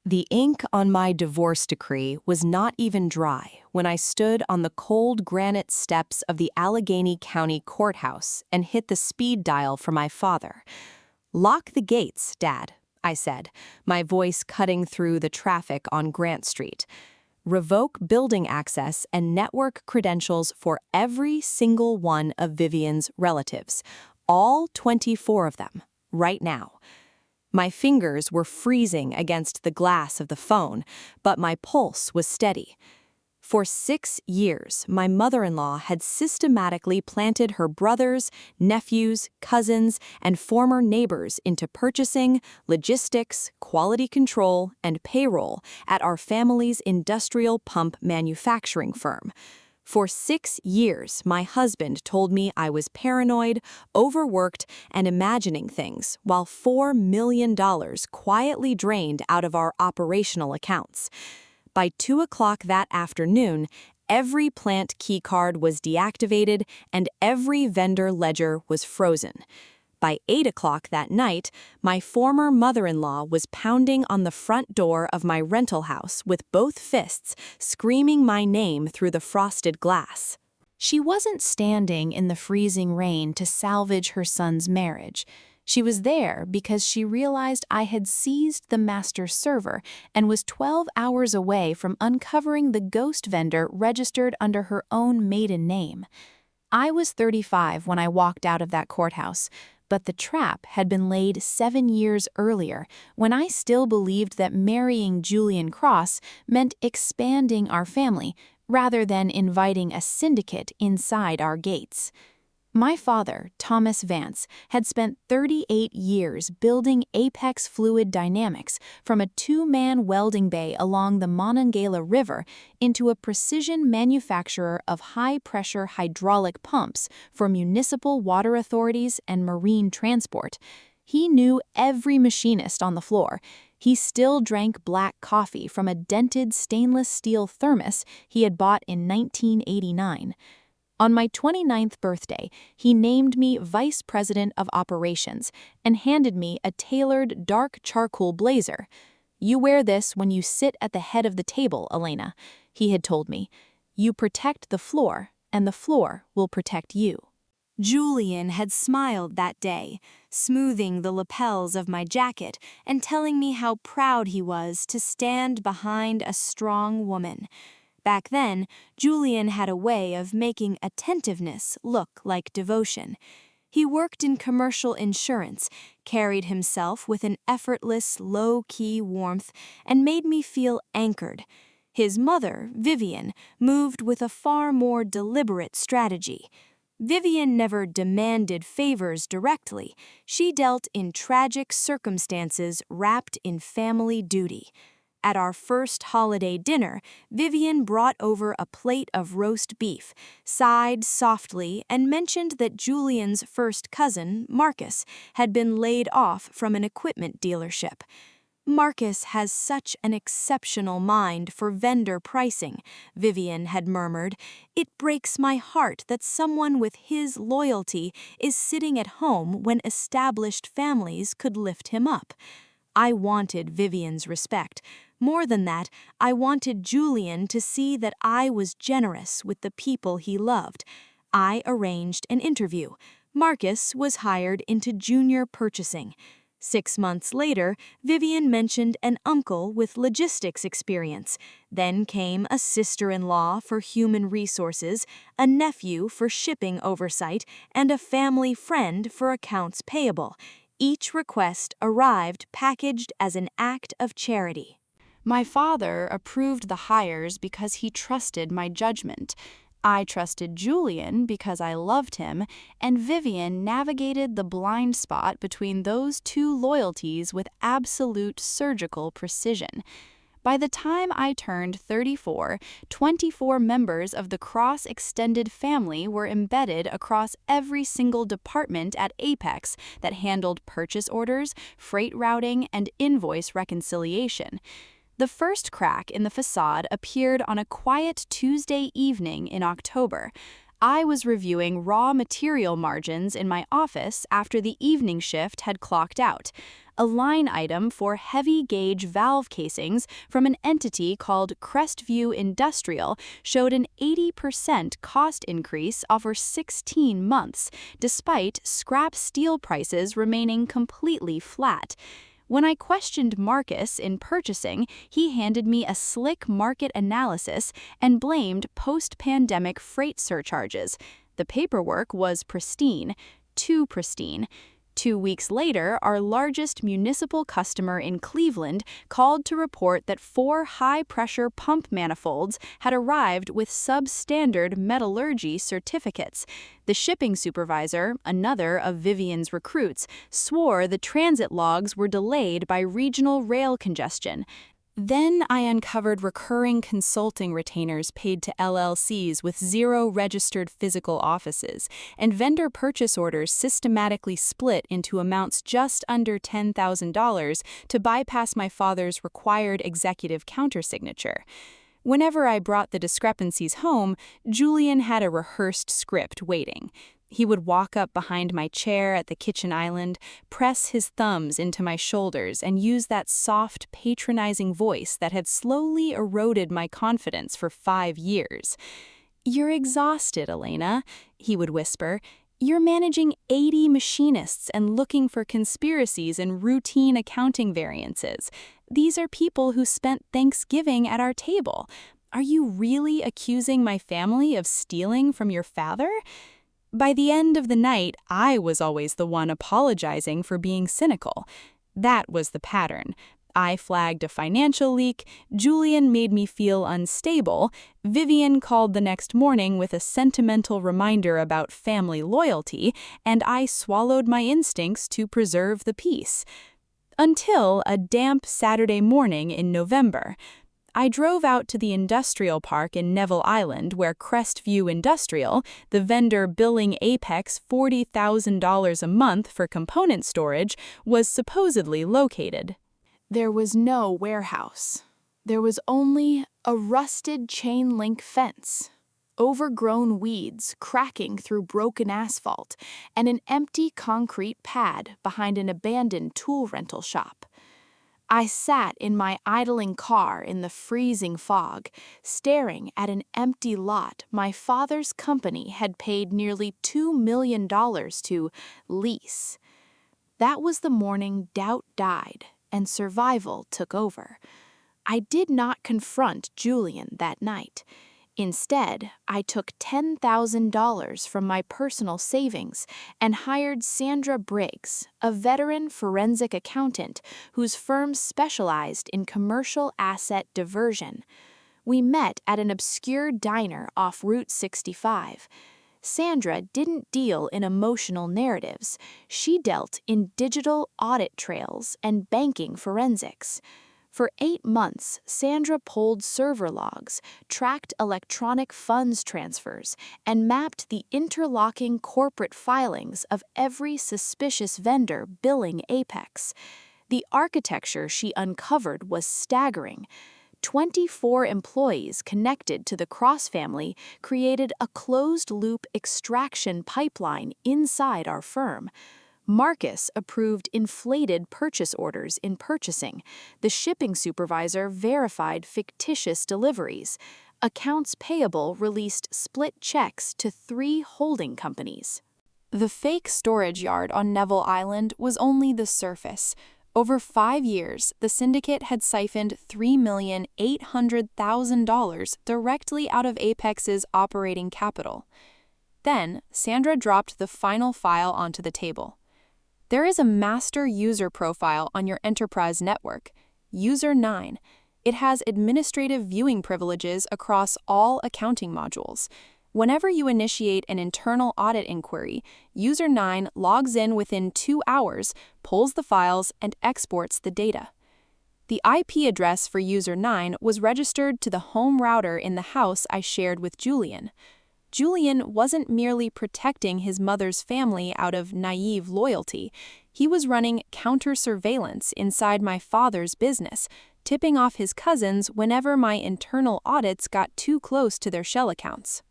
The ink on my divorce decree was not even dry when I stood on the cold granite steps of the Allegheny County courthouse and hit the speed dial for my father. "Lock the gates, Dad," I said, my voice cutting through the traffic on Grant Street. "Revoke building access and network credentials for every single one of Vivian's relatives, all 24 of them, right now." My fingers were freezing against the glass of the phone, but my pulse was steady. For 6 years, my mother-in-law had systematically planted her brothers, nephews, cousins, and former neighbors into purchasing, logistics, quality control, and payroll at our family's industrial pump manufacturing firm. For 6 years, my husband told me I was paranoid, overworked, and imagining things, while $4 million quietly drained out of our operational accounts. By 2 o'clock that afternoon, every plant keycard was deactivated and every vendor ledger was frozen. By 8 o'clock that night, my former mother-in-law was pounding on the front door of my rental house with both fists, screaming my name through the frosted glass. She wasn't standing in the freezing rain to salvage her son's marriage. She was there because she realized I had seized the master server and was 12 hours away from uncovering the ghost vendor registered under her own maiden name. I was 35 when I walked out of that courthouse, but the trap had been laid 7 years earlier, when I still believed that marrying Julian Cross meant expanding our family, rather than inviting a syndicate inside our gates. My father, Thomas Vance, had spent 38 years building Apex Fluid Dynamics from a 2-man welding bay along the Monongahela River into a precision manufacturer of high-pressure hydraulic pumps for municipal water authorities and marine transport. He knew every machinist on the floor. He still drank black coffee from a dented stainless steel thermos he had bought in 1989. On my 29th birthday, he named me Vice President of Operations and handed me a tailored dark charcoal blazer. "You wear this when you sit at the head of the table, Elena," he had told me. "You protect the floor, and the floor will protect you." Julian had smiled that day, smoothing the lapels of my jacket and telling me how proud he was to stand behind a strong woman. Back then, Julian had a way of making attentiveness look like devotion. He worked in commercial insurance, carried himself with an effortless, low-key warmth, and made me feel anchored. His mother, Vivian, moved with a far more deliberate strategy. Vivian never demanded favors directly. She dealt in tragic circumstances wrapped in family duty. At our first holiday dinner, Vivian brought over a plate of roast beef, sighed softly, and mentioned that Julian's first cousin, Marcus, had been laid off from an equipment dealership. "Marcus has such an exceptional mind for vendor pricing," Vivian had murmured. "It breaks my heart that someone with his loyalty is sitting at home when established families could lift him up." I wanted Vivian's respect. More than that, I wanted Julian to see that I was generous with the people he loved. I arranged an interview. Marcus was hired into junior purchasing. 6 months later, Vivian mentioned an uncle with logistics experience. Then came a sister-in-law for human resources, a nephew for shipping oversight, and a family friend for accounts payable. Each request arrived packaged as an act of charity. My father approved the hires because he trusted my judgment. I trusted Julian because I loved him, and Vivian navigated the blind spot between those two loyalties with absolute surgical precision. By the time I turned 34, 24 members of the Cross extended family were embedded across every single department at Apex that handled purchase orders, freight routing, and invoice reconciliation. The first crack in the facade appeared on a quiet Tuesday evening in October. I was reviewing raw material margins in my office after the evening shift had clocked out. a line item for heavy-gauge valve casings from an entity called Crestview Industrial showed an 80% cost increase over 16 months, despite scrap steel prices remaining completely flat. When I questioned Marcus in purchasing, he handed me a slick market analysis and blamed post-pandemic freight surcharges. The paperwork was pristine, too pristine. 2 weeks later, our largest municipal customer in Cleveland called to report that 4 high-pressure pump manifolds had arrived with substandard metallurgy certificates. The shipping supervisor, another of Vivian's recruits, swore the transit logs were delayed by regional rail congestion. Then I uncovered recurring consulting retainers paid to LLCs with 0 registered physical offices, and vendor purchase orders systematically split into amounts just under $10,000 to bypass my father's required executive countersignature. Whenever I brought the discrepancies home, Julian had a rehearsed script waiting. He would walk up behind my chair at the kitchen island, press his thumbs into my shoulders, and use that soft, patronizing voice that had slowly eroded my confidence for 5 years. "You're exhausted, Elena," he would whisper. "You're managing 80 machinists and looking for conspiracies and routine accounting variances. These are people who spent Thanksgiving at our table. Are you really accusing my family of stealing from your father?" By the end of the night, I was always the one apologizing for being cynical. That was the pattern. I flagged a financial leak, Julian made me feel unstable, Vivian called the next morning with a sentimental reminder about family loyalty, and I swallowed my instincts to preserve the peace. Until a damp Saturday morning in November. I drove out to the industrial park in Neville Island where Crestview Industrial, the vendor billing Apex $40,000 a month for component storage, was supposedly located. There was no warehouse. There was only a rusted chain-link fence, overgrown weeds cracking through broken asphalt, and an empty concrete pad behind an abandoned tool rental shop. I sat in my idling car in the freezing fog, staring at an empty lot my father's company had paid nearly $2 million to lease. That was the morning doubt died and survival took over. I did not confront Julian that night. Instead, I took $10,000 from my personal savings and hired Sandra Briggs, a veteran forensic accountant whose firm specialized in commercial asset diversion. We met at an obscure diner off Route 65. Sandra didn't deal in emotional narratives. She dealt in digital audit trails and banking forensics. For 8 months, Sandra pulled server logs, tracked electronic funds transfers, and mapped the interlocking corporate filings of every suspicious vendor billing Apex. The architecture she uncovered was staggering. 24 employees connected to the Cross family created a closed-loop extraction pipeline inside our firm. Marcus approved inflated purchase orders in purchasing. The shipping supervisor verified fictitious deliveries. Accounts payable released split checks to 3 holding companies. The fake storage yard on Neville Island was only the surface. Over 5 years, the syndicate had siphoned $3,800,000 directly out of Apex's operating capital. Then, Sandra dropped the final file onto the table. There is a master user profile on your enterprise network, User 9. It has administrative viewing privileges across all accounting modules. Whenever you initiate an internal audit inquiry, User 9 logs in within 2 hours, pulls the files, and exports the data. The IP address for User 9 was registered to the home router in the house I shared with Julian. Julian wasn't merely protecting his mother's family out of naive loyalty. He was running counter-surveillance inside my father's business, tipping off his cousins whenever my internal audits got too close to their shell accounts.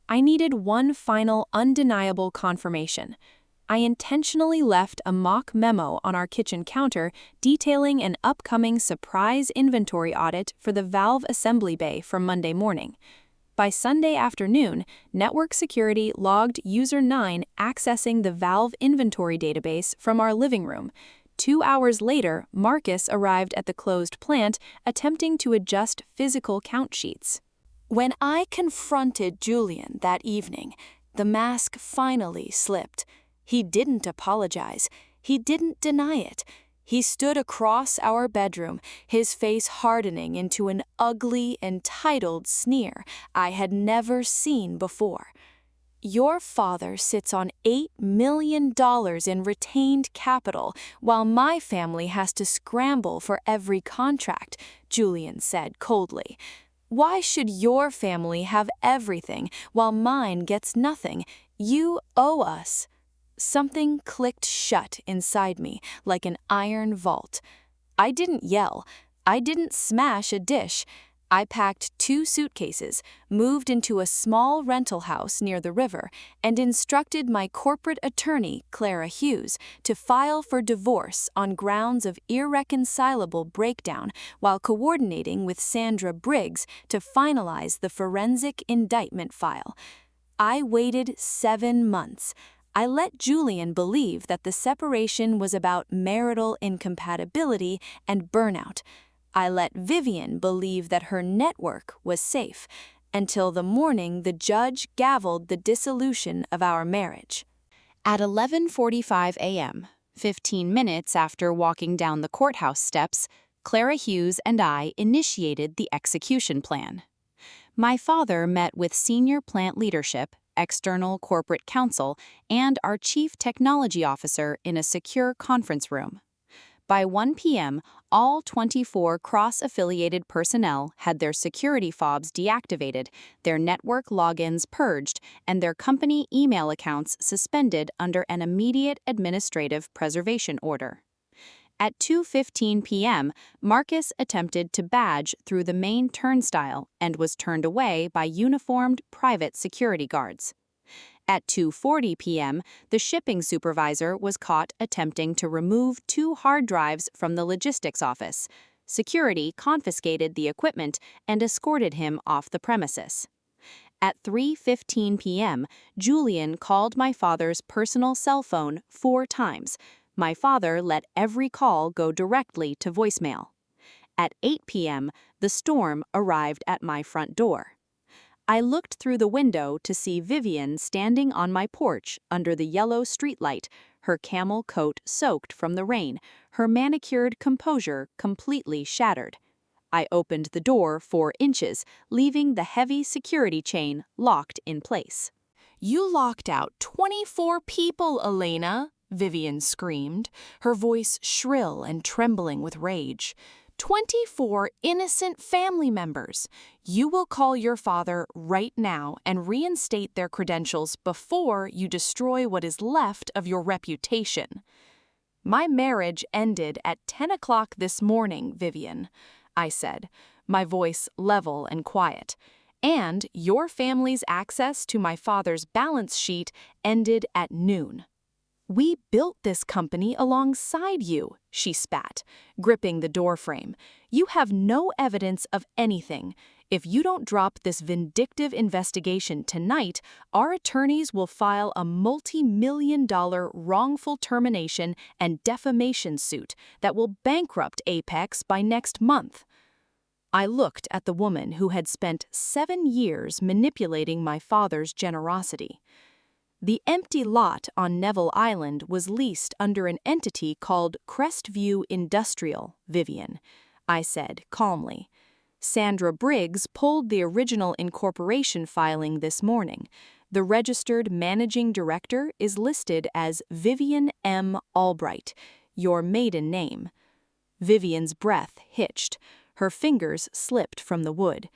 I needed one final undeniable confirmation. I intentionally left a mock memo on our kitchen counter detailing an upcoming surprise inventory audit for the valve assembly bay for Monday morning. By Sunday afternoon, network security logged user 9 accessing the valve inventory database from our living room. 2 hours later, Marcus arrived at the closed plant attempting to adjust physical count sheets. When I confronted Julian that evening, the mask finally slipped. He didn't apologize. He didn't deny it. He stood across our bedroom, his face hardening into an ugly, entitled sneer I had never seen before. Your father sits on $8 million in retained capital, while my family has to scramble for every contract, Julian said coldly. Why should your family have everything while mine gets nothing? You owe us. Something clicked shut inside me like an iron vault. I didn't yell. I didn't smash a dish. I packed 2 suitcases, moved into a small rental house near the river, and instructed my corporate attorney, Clara Hughes, to file for divorce on grounds of irreconcilable breakdown while coordinating with Sandra Briggs to finalize the forensic indictment file. I waited 7 months. I let Julian believe that the separation was about marital incompatibility and burnout. I let Vivian believe that her network was safe, until the morning the judge gavelled the dissolution of our marriage. At 11:45 a.m., 15 minutes after walking down the courthouse steps, Clara Hughes and I initiated the execution plan. My father met with senior plant leadership, external corporate counsel, and our chief technology officer in a secure conference room. By 1 p.m., all 24 cross-affiliated personnel had their security fobs deactivated, their network logins purged, and their company email accounts suspended under an immediate administrative preservation order. At 2:15 p.m., Marcus attempted to badge through the main turnstile and was turned away by uniformed private security guards. At 2:40 p.m., the shipping supervisor was caught attempting to remove 2 hard drives from the logistics office. Security confiscated the equipment and escorted him off the premises. At 3:15 p.m., Julian called my father's personal cell phone 4 times. My father let every call go directly to voicemail. At 8 p.m., the storm arrived at my front door. I looked through the window to see Vivian standing on my porch under the yellow streetlight, her camel coat soaked from the rain, her manicured composure completely shattered. I opened the door 4 inches, leaving the heavy security chain locked in place. You locked out 24 people, Elena, Vivian screamed, her voice shrill and trembling with rage. 24 innocent family members. You will call your father right now and reinstate their credentials before you destroy what is left of your reputation. My marriage ended at 10 o'clock this morning, Vivian, I said, my voice level and quiet. And your family's access to my father's balance sheet ended at noon. We built this company alongside you, she spat, gripping the doorframe. You have no evidence of anything. If you don't drop this vindictive investigation tonight, our attorneys will file a multi-million-dollar wrongful termination and defamation suit that will bankrupt Apex by next month. I looked at the woman who had spent 7 years manipulating my father's generosity. The empty lot on Neville Island was leased under an entity called Crestview Industrial, Vivian, I said calmly. Sandra Briggs pulled the original incorporation filing this morning. The registered managing director is listed as Vivian M. Albright, your maiden name. Vivian's breath hitched. Her fingers slipped from the wood.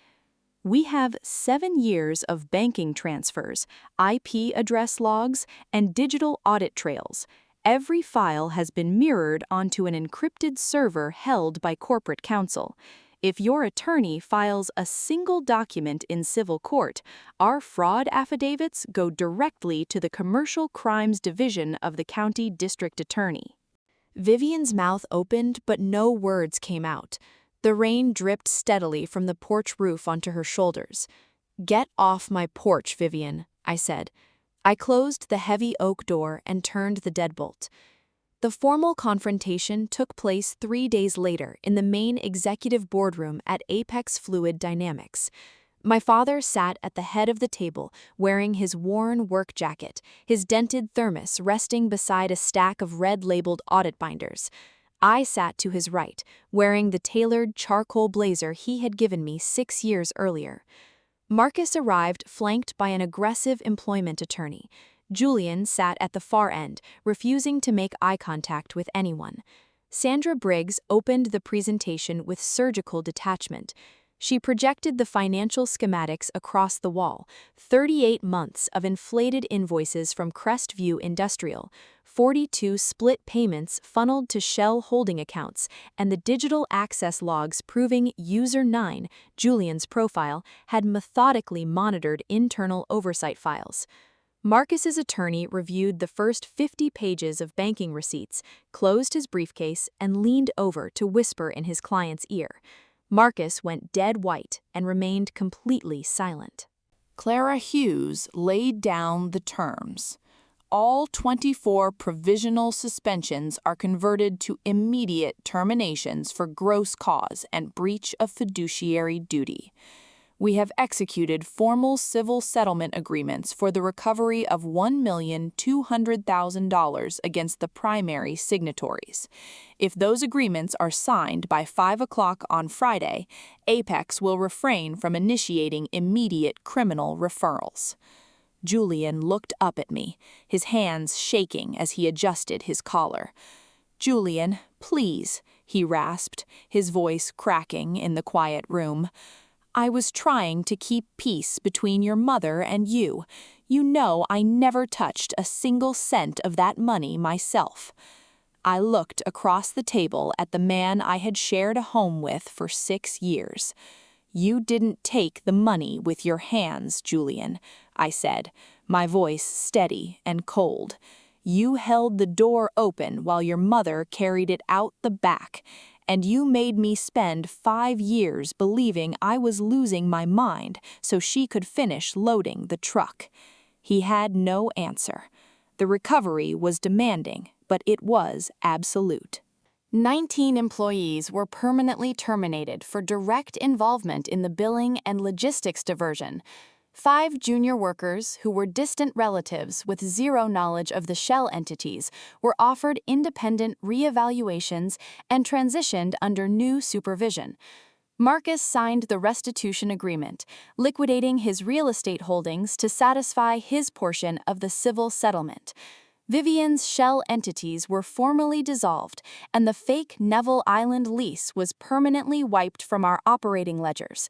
We have 7 years of banking transfers, IP address logs, and digital audit trails. Every file has been mirrored onto an encrypted server held by corporate counsel. If your attorney files a single document in civil court, our fraud affidavits go directly to the Commercial Crimes Division of the County District Attorney." Vivian's mouth opened, but no words came out. The rain dripped steadily from the porch roof onto her shoulders. "Get off my porch, Vivian," I said. I closed the heavy oak door and turned the deadbolt. The formal confrontation took place 3 days later in the main executive boardroom at Apex Fluid Dynamics. My father sat at the head of the table, wearing his worn work jacket, his dented thermos resting beside a stack of red-labeled audit binders. I sat to his right, wearing the tailored charcoal blazer he had given me 6 years earlier. Marcus arrived flanked by an aggressive employment attorney. Julian sat at the far end, refusing to make eye contact with anyone. Sandra Briggs opened the presentation with surgical detachment. She projected the financial schematics across the wall: 38 months of inflated invoices from Crestview Industrial, 42 split payments funneled to Shell holding accounts, and the digital access logs proving User 9, Julian's profile, had methodically monitored internal oversight files. Marcus's attorney reviewed the first 50 pages of banking receipts, closed his briefcase, and leaned over to whisper in his client's ear. Marcus went dead white and remained completely silent. Clara Hughes laid down the terms. All 24 provisional suspensions are converted to immediate terminations for gross cause and breach of fiduciary duty. We have executed formal civil settlement agreements for the recovery of $1,200,000 against the primary signatories. If those agreements are signed by 5 o'clock on Friday, Apex will refrain from initiating immediate criminal referrals. Julian looked up at me, his hands shaking as he adjusted his collar. "Julian, please," he rasped, his voice cracking in the quiet room. "I was trying to keep peace between your mother and you. You know I never touched a single cent of that money myself." I looked across the table at the man I had shared a home with for 6 years. "You didn't take the money with your hands, Julian," I said, my voice steady and cold. "You held the door open while your mother carried it out the back, and you made me spend 5 years believing I was losing my mind so she could finish loading the truck." He had no answer. The recovery was demanding, but it was absolute. 19 employees were permanently terminated for direct involvement in the billing and logistics diversion. 5 junior workers, who were distant relatives with zero knowledge of the Shell entities, were offered independent reevaluations and transitioned under new supervision. Marcus signed the restitution agreement, liquidating his real estate holdings to satisfy his portion of the civil settlement. Vivian's Shell entities were formally dissolved, and the fake Neville Island lease was permanently wiped from our operating ledgers.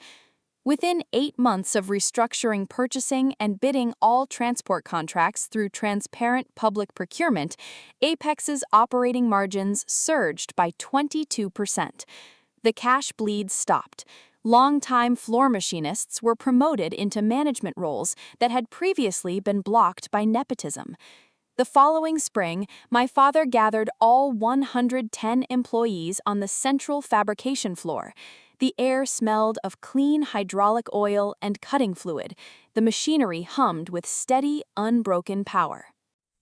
Within 8 months of restructuring purchasing and bidding all transport contracts through transparent public procurement, Apex's operating margins surged by 22%. The cash bleed stopped. Long-time floor machinists were promoted into management roles that had previously been blocked by nepotism. The following spring, my father gathered all 110 employees on the central fabrication floor. The air smelled of clean hydraulic oil and cutting fluid. The machinery hummed with steady, unbroken power.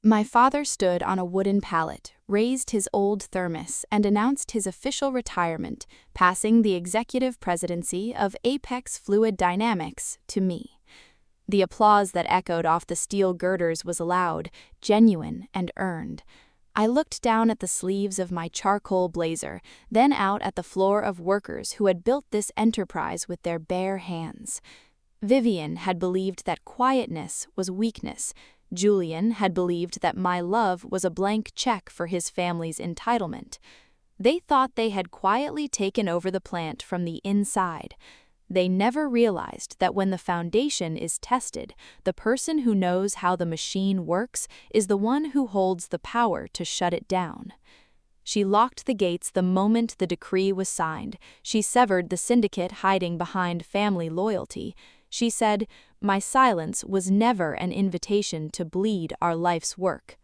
My father stood on a wooden pallet, raised his old thermos, and announced his official retirement, passing the executive presidency of Apex Fluid Dynamics to me. The applause that echoed off the steel girders was loud, genuine, and earned. I looked down at the sleeves of my charcoal blazer, then out at the floor of workers who had built this enterprise with their bare hands. Vivian had believed that quietness was weakness. Julian had believed that my love was a blank check for his family's entitlement. They thought they had quietly taken over the plant from the inside. They never realized that when the foundation is tested, the person who knows how the machine works is the one who holds the power to shut it down. She locked the gates the moment the decree was signed. She severed the syndicate hiding behind family loyalty. She said, "My silence was never an invitation to bleed our life's work.